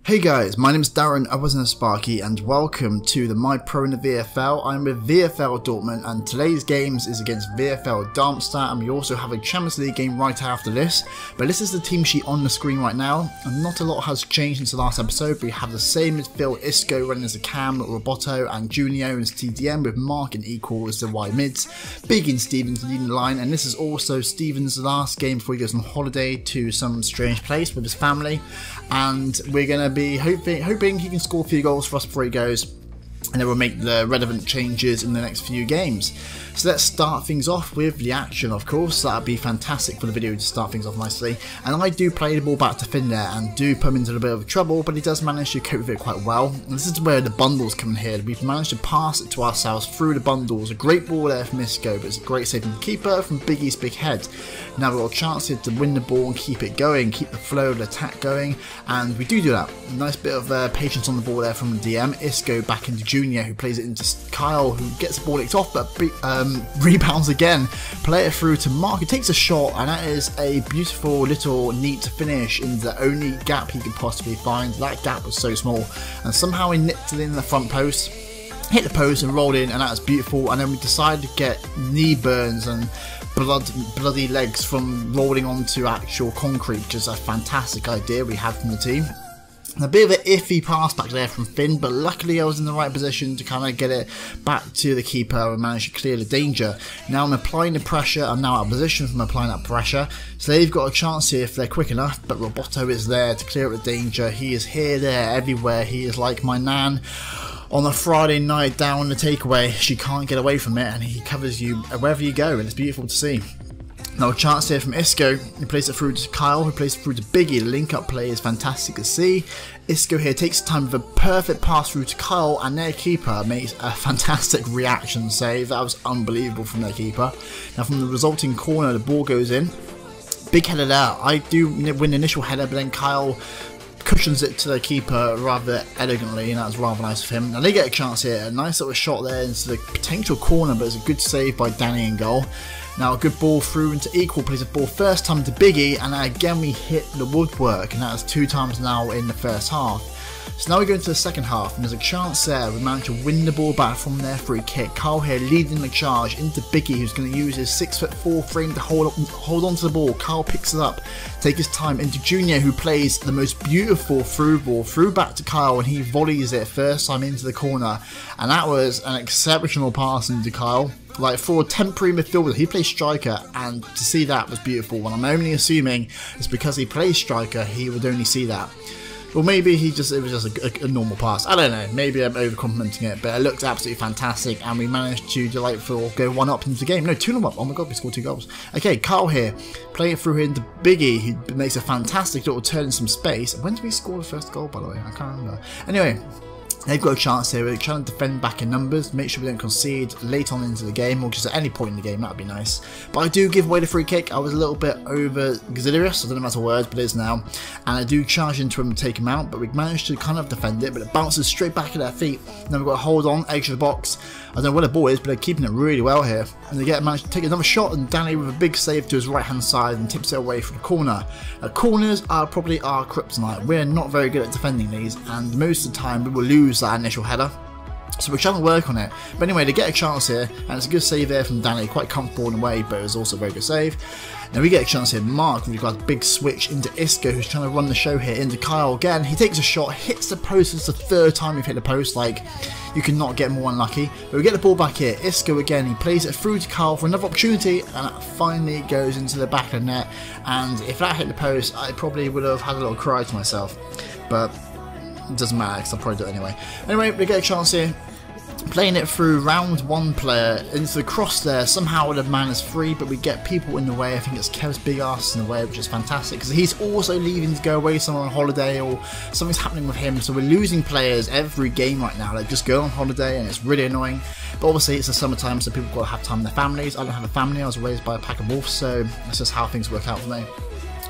Hey guys, my name is Darren, I wasn't a Sparky, and welcome to the My Pro in the VFL. I'm with VFL Dortmund, and today's games is against VFL Darmstadt, and we also have a Champions League game right after this. But this is the team sheet on the screen right now, and not a lot has changed since the last episode. We have the same midfield, Isco running as a cam, Roboto and Junior as TDM, with Mark and Equal as the wide mids, Big and Stevens leading the line, and this is also Stevens' last game before he goes on holiday to some strange place with his family, and we're going to be hoping he can score a few goals for us before he goes, and then we'll make the relevant changes in the next few games. So let's start things off with the action, of course. That'd be fantastic for the video to start things off nicely. And I do play the ball back to Finn there and do put him into a bit of trouble, but he does manage to cope with it quite well. And this is where the bundles come in here. We've managed to pass it to ourselves through the bundles. A great ball there from Isco, but it's a great save from the keeper from Biggie's big head. Now we've got a chance here to win the ball and keep it going, keep the flow of the attack going, and we do that. A nice bit of patience on the ball there from the DM. Isco back into Junior, who plays it into Kyle, who gets the ball licked off, but rebounds again. Play it through to Mark, who takes a shot, and that is a beautiful little neat finish in the only gap he could possibly find. That gap was so small, and somehow he nipped it in the front post, hit the post and rolled in, and that was beautiful. And then we decided to get knee burns and bloody legs from rolling onto actual concrete, which is a fantastic idea we had from the team. A bit of an iffy pass back there from Finn, but luckily I was in the right position to kind of get it back to the keeper and manage to clear the danger. Now I'm applying the pressure, I'm now out of position from applying that pressure, so they've got a chance here if they're quick enough, but Roboto is there to clear up the danger. He is here, there, everywhere. He is like my nan on a Friday night down the takeaway. She can't get away from it, and he covers you wherever you go, and it's beautiful to see. Now a chance here from Isco, who plays it through to Kyle, who plays it through to Biggie. The link up play is fantastic to see. Isco here takes time with a perfect pass through to Kyle, and their keeper makes a fantastic reaction save. That was unbelievable from their keeper. Now from the resulting corner, the ball goes in. Big header there. I do win the initial header, but then Kyle cushions it to the keeper rather elegantly, and that was rather nice of him. Now they get a chance here, a nice little shot there into the potential corner, but it's a good save by Danny in goal. Now a good ball through into Equal, plays a ball first time to Biggie, and again we hit the woodwork, and that's 2 times now in the first half. So now we go into the second half, and there's a chance there. We manage to win the ball back from their free kick. Kyle here leading the charge into Biggie, who's going to use his 6'4" frame to hold on to the ball. Kyle picks it up, take his time into Junior, who plays the most beautiful through ball through back to Kyle, and he volleys it first time into the corner, and that was an exceptional pass into Kyle. Like, for a temporary midfielder, he plays striker, and to see that was beautiful. And I'm only assuming it's because he plays striker, he would only see that. Well, maybe it was just a normal pass. I don't know. Maybe I'm over-complimenting it, but it looked absolutely fantastic, and we managed to delightful go 1-up into the game. No, 2-0 up. Oh my god, we scored 2 goals. Okay, Kyle here, playing it through here into Biggie, who makes a fantastic little turn in some space. When did we score the first goal, by the way? I can't remember. Anyway, they've got a chance here. We're trying to defend back in numbers, make sure we don't concede late on into the game, or just at any point in the game. That would be nice. But I do give away the free kick. I was a little bit over-exilious, I don't know if that's a word, but it is now. And I do charge into him and take him out, but we managed to kind of defend it, but it bounces straight back at their feet. Then we've got to hold on, edge of the box. I don't know where the ball is, but they're keeping it really well here. And they manage to take another shot, and Danny with a big save to his right-hand side and tips it away from the corner. Corners are probably our kryptonite. We're not very good at defending these, and most of the time we will lose that initial header. So we're trying to work on it. But anyway, they get a chance here, and it's a good save there from Danny. Quite comfortable in a way, but it was also a very good save. Now we get a chance here. Mark, we've got a big switch into Isco, who's trying to run the show here into Kyle again. He takes a shot, hits the post. It's the 3rd time we've hit the post. Like, you cannot get more unlucky. But we get the ball back here. Isco again, he plays it through to Kyle for another opportunity, and it finally goes into the back of the net. And if that hit the post, I probably would have had a little cry to myself. But it doesn't matter, because I'll probably do it anyway. Anyway, we get a chance here. Playing it through round 1 player into the cross there. Somehow the man is free, but we get people in the way. I think it's Kev's big ass in the way, which is fantastic, because he's also leaving to go away somewhere on holiday, or something's happening with him. So we're losing players every game right now. They just go on holiday, and it's really annoying. But obviously it's the summertime, so people got to have time with their families. I don't have a family. I was raised by a pack of wolves, so that's just how things work out for me.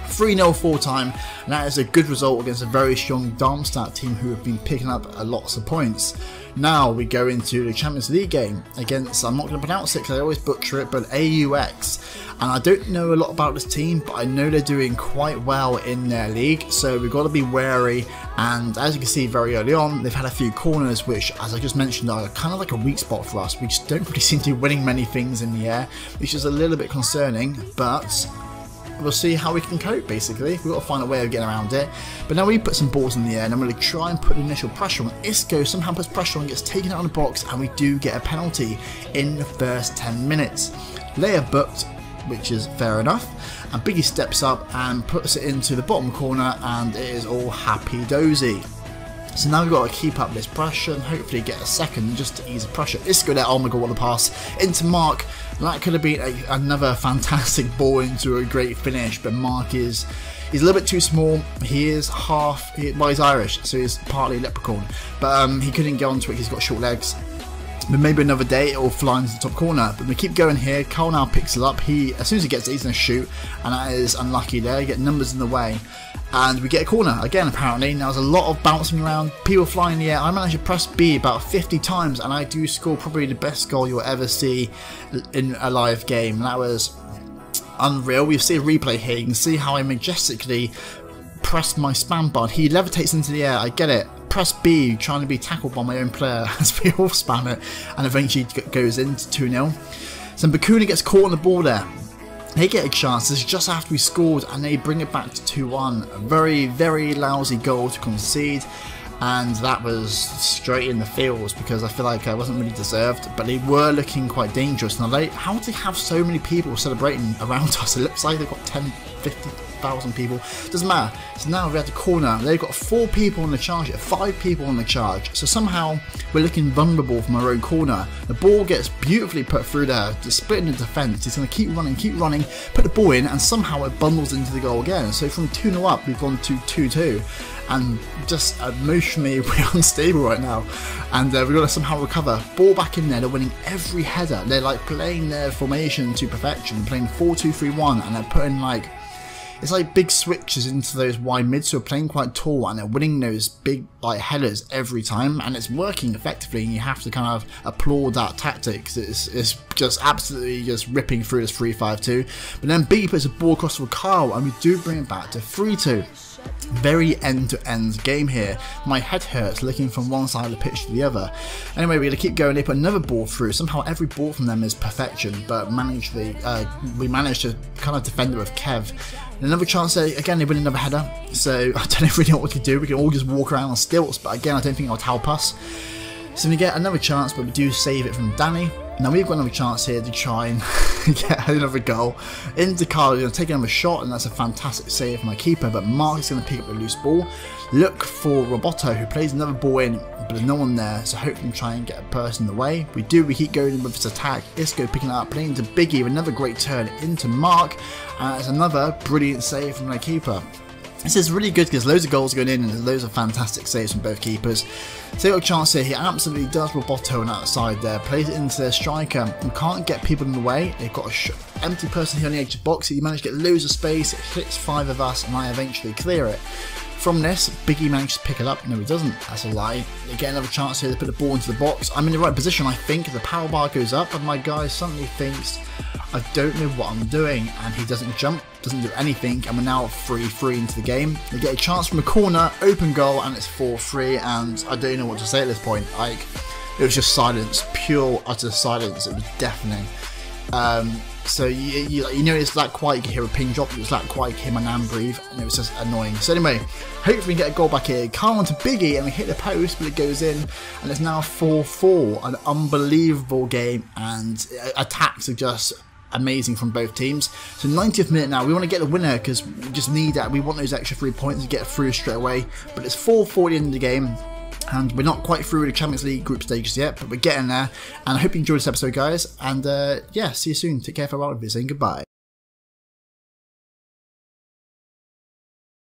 3-0 full time, and that is a good result against a very strong Darmstadt team who have been picking up lots of points. Now we go into the Champions League game against, I'm not going to pronounce it because I always butcher it, but AUX. And I don't know a lot about this team, but I know they're doing quite well in their league, so we've got to be wary. And as you can see very early on, they've had a few corners which, as I just mentioned, are kind of like a weak spot for us. We just don't really seem to be winning many things in the air, which is a little bit concerning, but we'll see how we can cope. Basically, we've got to find a way of getting around it. But now we put some balls in the air, and I'm going to try and put initial pressure on. Isco somehow puts pressure on, gets taken out of the box, and we do get a penalty in the first 10 minutes. Layer booked, which is fair enough, and Biggie steps up and puts it into the bottom corner, and it is all happy dozy. So now we've got to keep up this pressure and hopefully get a second just to ease the pressure. Isco there, oh my god, what a pass into Mark. That could have been another fantastic ball into a great finish, but Mark he's a little bit too small. He is well, he's Irish, so he's partly leprechaun, but he couldn't get onto it, he's got short legs. But maybe another day it will fly into the top corner. But we keep going here. Carl now picks it up. As soon as he gets it, he's going to shoot, and that is unlucky there. You get numbers in the way, and we get a corner again. Apparently, now there's a lot of bouncing around, people flying in the air. I managed to press B about 50 times, and I do score probably the best goal you'll ever see in a live game. And that was unreal. We see a replay here. You can see how I majestically pressed my spam button. He levitates into the air. I get it. Press B, trying to be tackled by my own player as we all spam it, and eventually goes into 2-0. So Bakuna gets caught on the ball there. They get a chance. This is just after we scored, and they bring it back to 2-1. A very, very lousy goal to concede, and that was straight in the feels because I feel like I wasn't really deserved, but they were looking quite dangerous. Now, how do they have so many people celebrating around us? It looks like they've got 10, 50,000 people. Doesn't matter. So now we're at the corner. They've got 4 people on the charge, 5 people on the charge. So somehow we're looking vulnerable from our own corner. The ball gets beautifully put through there, just splitting the defence. He's going to keep running, put the ball in, and somehow it bundles into the goal again. So from 2-0 up, we've gone to 2-2. And just emotionally, we're unstable right now, and we've got to somehow recover. Ball back in there, they're winning every header. They're like playing their formation to perfection, playing 4-2-3-1, and they're putting like, it's like big switches into those wide mids, so we're playing quite tall, and they're winning those big like headers every time, and it's working effectively, and you have to kind of applaud that tactic. It's just absolutely just ripping through this 3-5-2. But then B puts a ball across for Kyle, and we do bring it back to 3-2. Very end-to-end game here. My head hurts looking from one side of the pitch to the other. Anyway, we're going to keep going. They put another ball through. Somehow every ball from them is perfection, but we managed to kind of defend it with Kev. And another chance there, again they win another header, so I don't really know what we can do. We can all just walk around on stilts, but again I don't think it'll help us. So we get another chance, but we do save it from Danny. Now we've got another chance here to try and get another goal. Into Carl, going to take another shot, and that's a fantastic save from my keeper, but Mark is going to pick up the loose ball. Look for Roboto, who plays another ball in, but there's no one there, so hopefully try and get a person in the way. We keep going with this attack. Isco picking it up, playing into Biggie, another great turn into Mark, and it's another brilliant save from my keeper. This is really good because loads of goals going in and there's loads of fantastic saves from both keepers. So got a chance here. He absolutely does Roboto on that side there. Plays it into their striker. We can't get people in the way. They've got an empty person here on the edge of the box. He managed to get loads of space. It hits 5 of us, and I eventually clear it. From this, Biggie manages to pick it up. No, he doesn't. That's a lie. They get another chance here to put the ball into the box. I'm in the right position, I think. The power bar goes up, and my guy suddenly thinks, I don't know what I'm doing, and he doesn't jump, doesn't do anything, and we're now 3-3 into the game. They get a chance from a corner, open goal, and it's 4-3, and I don't know what to say at this point. Like, it was just silence, pure, utter silence. It was deafening. So you know it's that quiet, you can hear a ping drop, it was that quiet, you can hear my nan breathe, and it was just annoying. So anyway, hopefully we get a goal back here. Carl onto Biggie, and we hit the post, but it goes in, and it's now 4-4. An unbelievable game, and attacks are just amazing from both teams. So 90th minute now, we want to get the winner because we just need that. We want those extra 3 points to get through straight away, but it's 4-4 at the end of the game. And we're not quite through the Champions League group stages yet, but we're getting there. And I hope you enjoyed this episode, guys. And yeah, see you soon. Take care, farewell, and saying goodbye.